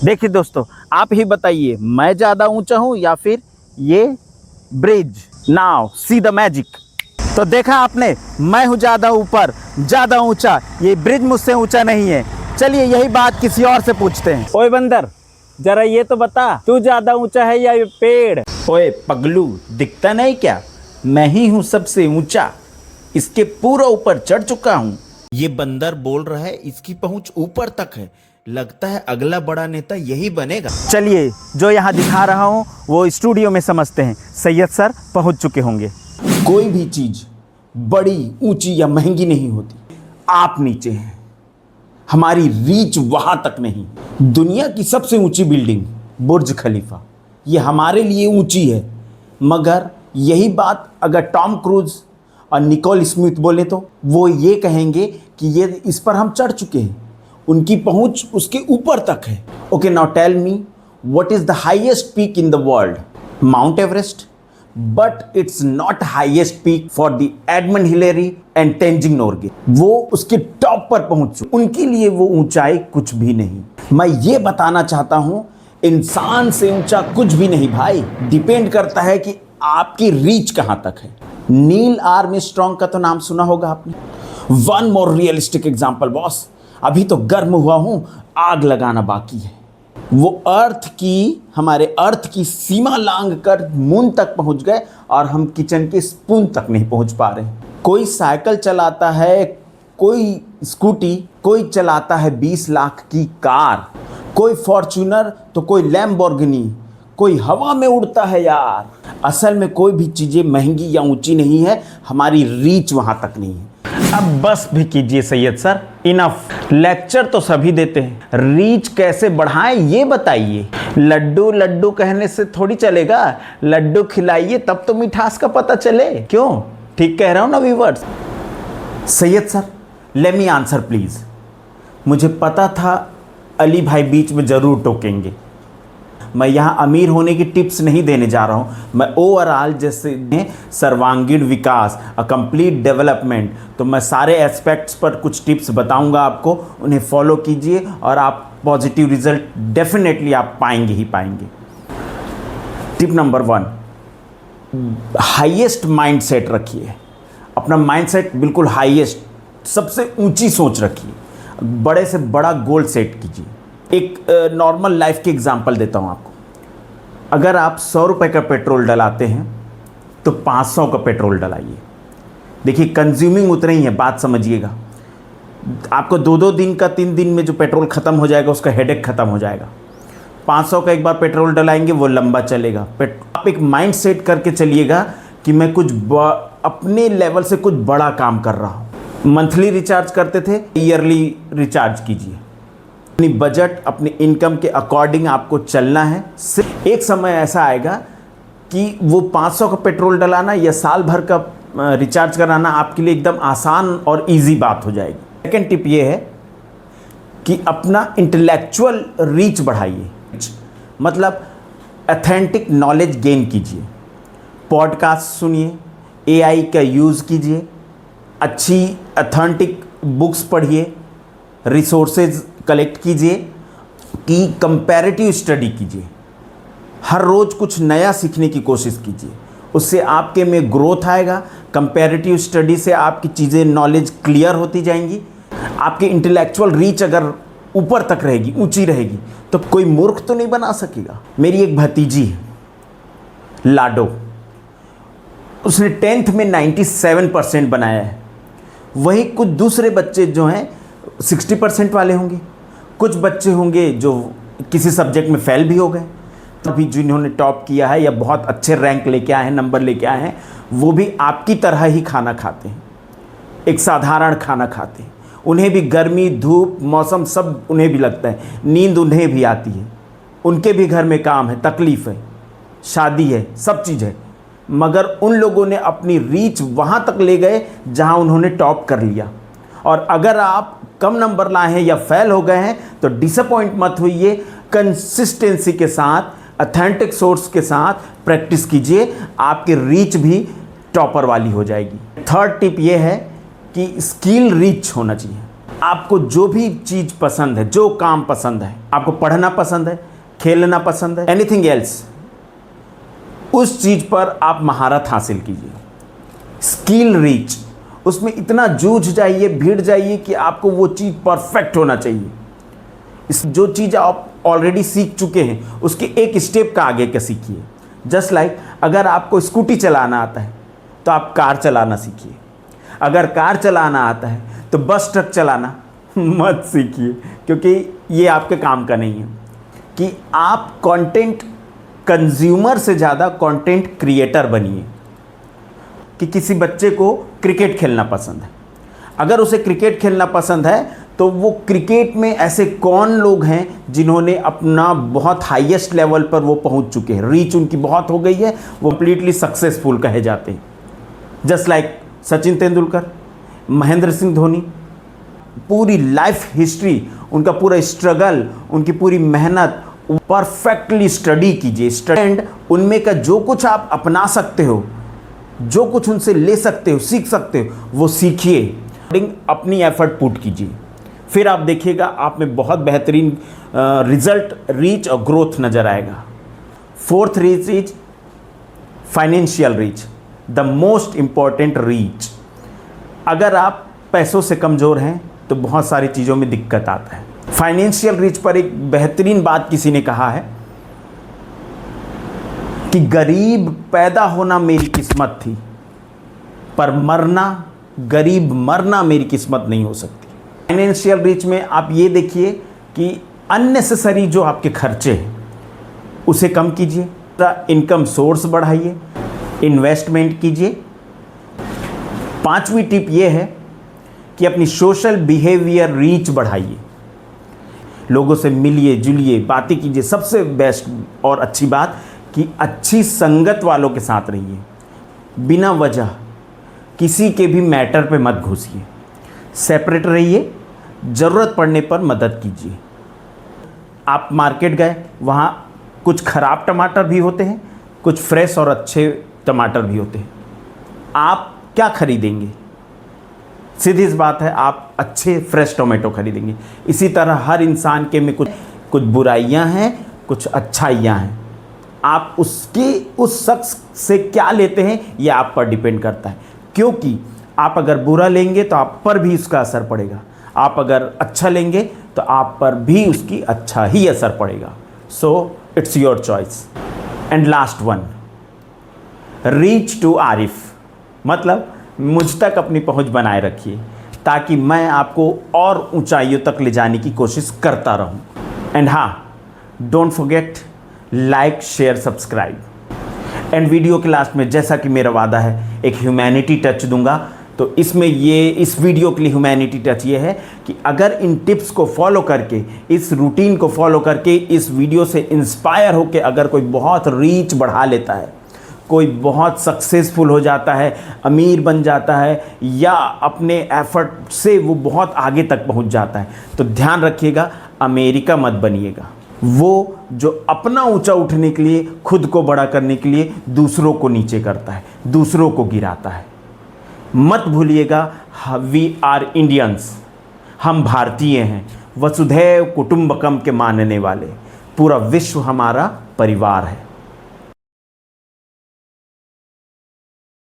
देखिए दोस्तों, आप ही बताइए, मैं ज़्यादा ऊंचा हूं या फिर ये bridge. Now see the magic. तो देखा आपने, मैं हूं ज़्यादा ऊपर, ज़्यादा ऊंचा, ये ब्रिज मुझसे ऊंचा नहीं है। चलिए यही बात किसी और से पूछते हैं। ओए बंदर, जरा ये तो बता, तू ज़्यादा ऊंचा है या ये पेड़? ओए पगलू, दिखता नहीं क्या, मैं ही हूं सबसे ऊंचा, इसके पूरा ऊपर चढ़ चुका हूं। ये बंदर बोल रहा है इसकी पहुंच ऊपर तक है। लगता है अगला बड़ा नेता यही बनेगा। चलिए, जो यहाँ दिखा रहा हूँ वो स्टूडियो में समझते हैं। सैयद सर पहुँच चुके होंगे। कोई भी चीज बड़ी, ऊंची या महंगी नहीं होती। आप नीचे हैं, हमारी रीच वहां तक नहीं। दुनिया की सबसे ऊंची बिल्डिंग बुर्ज खलीफा, ये हमारे लिए ऊंची है, मगर यही बात अगर टॉम क्रूज और निकोल स्मिथ बोले तो वो ये कहेंगे कि ये इस पर हम चढ़ चुके हैं, उनकी पहुंच उसके ऊपर तक है। Okay, now tell me, what is the highest peak in the world? Mount Everest, but it's not highest peak for the Edmund Hillary and Tenzing Norgay. वो उसके टॉप पर पहुंच चुके, उनके लिए वो ऊंचाई कुछ भी नहीं। मैं ये बताना चाहता हूं, इंसान से ऊंचा कुछ भी नहीं भाई। डिपेंड करता है कि आपकी रीच कहां तक है। नील आर्मस्ट्रांग का तो नाम सुना होगा आपने। One more realistic example boss, अभी तो गर्म हुआ हूं, आग लगाना बाकी है। वो हमारे अर्थ की सीमा लांघ कर मून तक पहुंच गए और हम किचन के स्पून तक नहीं पहुंच पा रहे। कोई साइकिल चलाता है, कोई स्कूटी, कोई चलाता है 20 लाख की कार, कोई फॉर्च्यूनर तो कोई लैम्बोर्गिनी, कोई हवा में उड़ता है यार। असल में कोई भी चीज़ें महंगी या ऊंची नहीं है, हमारी रीच वहां तक नहीं है। अब बस भी कीजिए सैयद सर, इनफ। लेक्चर तो सभी देते हैं, रीच कैसे बढ़ाएं ये बताइए। लड्डू लड्डू कहने से थोड़ी चलेगा, लड्डू खिलाइए तब तो मिठास का पता चले। क्यों, ठीक कह रहा हूं ना viewers? Syed sir, let me answer please. मुझे पता था अली भाई बीच में जरूर टोकेंगे। मैं यहाँ अमीर होने की टिप्स नहीं देने जा रहा हूँ, मैं ओवरऑल जैसे सर्वांगीण विकास, अ कंप्लीट डेवलपमेंट, तो मैं सारे एस्पेक्ट्स पर कुछ टिप्स बताऊँगा आपको, उन्हें फॉलो कीजिए और आप पॉजिटिव रिजल्ट डेफिनेटली आप पाएंगे ही पाएंगे। टिप नंबर 1, हाईएस्ट माइंडसेट रखिए। अपना माइंडसेट बिल्कुल हाईएस्ट, सबसे ऊंची सोच रखिए, बड़े से बड़ा गोल सेट कीजिए। एक नॉर्मल लाइफ के एग्जांपल देता हूं आपको। अगर आप 100 रुपये का पेट्रोल डलाते हैं तो 500 का पेट्रोल डलाइए। देखिए, कंज्यूमिंग उतना ही है, बात समझिएगा। आपको 2-2 दिन का, 3 दिन में जो पेट्रोल ख़त्म हो जाएगा उसका हेडेक ख़त्म हो जाएगा। 500 का एक बार पेट्रोल डलाएंगे, वो लंबा चलेगा। आप एक माइंड सेट करके चलिएगा कि मैं कुछ अपने लेवल से कुछ बड़ा काम कर रहा हूँ। मंथली रिचार्ज करते थे, ईयरली रिचार्ज कीजिए। अपनी बजट, अपनी इनकम के अकॉर्डिंग आपको चलना है। एक समय ऐसा आएगा कि वो 500 का पेट्रोल डलाना या साल भर का रिचार्ज कराना आपके लिए एकदम आसान और इजी बात हो जाएगी। सेकेंड टिप ये है कि अपना इंटेलेक्चुअल रीच बढ़ाइए, मतलब ऑथेंटिक नॉलेज गेन कीजिए। पॉडकास्ट सुनिए, एआई का यूज़ कीजिए, अच्छी ऑथेंटिक बुक्स पढ़िए, रिसोर्सेज कलेक्ट कीजिए, कि कंपैरेटिव स्टडी कीजिए। हर रोज़ कुछ नया सीखने की कोशिश कीजिए, उससे आपके में ग्रोथ आएगा। कंपैरेटिव स्टडी से आपकी चीज़ें, नॉलेज क्लियर होती जाएंगी। आपकी इंटेलेक्चुअल रीच अगर ऊपर तक रहेगी, ऊंची रहेगी, तो कोई मूर्ख तो नहीं बना सकेगा। मेरी एक भतीजी है, लाडो, उसने 10th में 97% बनाया है। वहीं कुछ दूसरे बच्चे जो हैं 60% वाले होंगे, कुछ बच्चे होंगे जो किसी सब्जेक्ट में फेल भी हो गए। अभी जिन्होंने टॉप किया है या बहुत अच्छे रैंक लेके आए हैं, नंबर लेके आए हैं, वो भी आपकी तरह ही खाना खाते हैं, एक साधारण खाना खाते हैं। उन्हें भी गर्मी, धूप, मौसम सब उन्हें भी लगता है, नींद उन्हें भी आती है, उनके भी घर में काम है, तकलीफ़ है, शादी है, सब चीज़ है, मगर उन लोगों ने अपनी रीच वहाँ तक ले गए जहाँ उन्होंने टॉप कर लिया। और अगर आप कम नंबर लाए हैं या फेल हो गए हैं तो डिसअपॉइंट मत होइए। कंसिस्टेंसी के साथ, ऑथेंटिक सोर्स के साथ प्रैक्टिस कीजिए, आपकी रीच भी टॉपर वाली हो जाएगी। थर्ड टिप ये है कि स्किल रीच होना चाहिए। आपको जो भी चीज़ पसंद है, जो काम पसंद है, आपको पढ़ना पसंद है, खेलना पसंद है, एनीथिंग एल्स, उस चीज़ पर आप महारत हासिल कीजिए। स्किल रीच, उसमें इतना जूझ जाइए, भिड़ जाइए कि आपको वो चीज़ परफेक्ट होना चाहिए। इस जो चीज़ आप ऑलरेडी सीख चुके हैं उसके एक स्टेप का आगे का सीखिए। जस्ट लाइक अगर आपको स्कूटी चलाना आता है तो आप कार चलाना सीखिए। अगर कार चलाना आता है तो बस ट्रक चलाना मत सीखिए, क्योंकि ये आपके काम का नहीं है। कि आप कंटेंट कंज्यूमर से ज़्यादा कंटेंट क्रिएटर बनिए। कि किसी बच्चे को क्रिकेट खेलना पसंद है, अगर उसे क्रिकेट खेलना पसंद है तो वो क्रिकेट में ऐसे कौन लोग हैं जिन्होंने अपना बहुत हाईएस्ट लेवल पर वो पहुंच चुके हैं, रीच उनकी बहुत हो गई है, वो कंप्लीटली सक्सेसफुल कहे जाते हैं। जस्ट लाइक सचिन तेंदुलकर, महेंद्र सिंह धोनी, पूरी लाइफ हिस्ट्री, उनका पूरा स्ट्रगल, उनकी पूरी मेहनत परफेक्टली स्टडी कीजिए। एंड उनमें का जो कुछ आप अपना सकते हो, जो कुछ उनसे ले सकते हो, सीख सकते हो, वो सीखिए, अपनी एफर्ट पुट कीजिए। फिर आप देखिएगा आप में बहुत बेहतरीन रिजल्ट, रीच और ग्रोथ नज़र आएगा। Fourth reach is financial reach, the most important reach. अगर आप पैसों से कमज़ोर हैं तो बहुत सारी चीज़ों में दिक्कत आता है। फाइनेंशियल रीच पर एक बेहतरीन बात किसी ने कहा है कि गरीब पैदा होना मेरी किस्मत थी, पर गरीब मरना मेरी किस्मत नहीं हो सकती। फाइनेंशियल रीच में आप ये देखिए कि अननेसेसरी जो आपके खर्चे हैं उसे कम कीजिए, इनकम सोर्स बढ़ाइए, इन्वेस्टमेंट कीजिए। पांचवी टिप ये है कि अपनी सोशल बिहेवियर रीच बढ़ाइए, लोगों से मिलिए जुलिए, बातें कीजिए। सबसे बेस्ट और अच्छी बात कि अच्छी संगत वालों के साथ रहिए, बिना वजह किसी के भी मैटर पे मत घुसिए, सेपरेट रहिए, ज़रूरत पड़ने पर मदद कीजिए। आप मार्केट गए, वहाँ कुछ ख़राब टमाटर भी होते हैं, कुछ फ्रेश और अच्छे टमाटर भी होते हैं। आप क्या खरीदेंगे? सीधी सी बात है, आप अच्छे फ्रेश टोमेटो खरीदेंगे। इसी तरह हर इंसान के में कुछ बुराइयां हैं, कुछ अच्छाइयां हैं। आप उस शख्स से क्या लेते हैं ये आप पर डिपेंड करता है, क्योंकि आप अगर बुरा लेंगे तो आप पर भी उसका असर पड़ेगा, आप अगर अच्छा लेंगे तो आप पर भी उसकी अच्छा ही असर पड़ेगा। So it's your choice. And last one, reach to Arif, मतलब मुझ तक अपनी पहुंच बनाए रखिए ताकि मैं आपको और ऊंचाइयों तक ले जाने की कोशिश करता रहूं। एंड हाँ, don't forget like, share, subscribe. And video के लास्ट में जैसा कि मेरा वादा है एक ह्यूमैनिटी टच दूंगा। तो इसमें इस वीडियो के लिए ह्यूमैनिटी टच ये है कि अगर इन टिप्स को फॉलो करके, इस रूटीन को फॉलो करके, इस वीडियो से इंस्पायर होकर अगर कोई बहुत रीच बढ़ा लेता है, कोई बहुत सक्सेसफुल हो जाता है, अमीर बन जाता है, या अपने एफर्ट से वो बहुत आगे तक पहुंच जाता है, तो ध्यान रखिएगा, अमेरिका मत बनिएगा। वो जो अपना ऊंचा उठने के लिए, खुद को बड़ा करने के लिए दूसरों को नीचे करता है, दूसरों को गिराता है। मत भूलिएगा, वी आर इंडियंस, हम भारतीय हैं, वसुधैव कुटुंबकम के मानने वाले। पूरा विश्व हमारा परिवार है।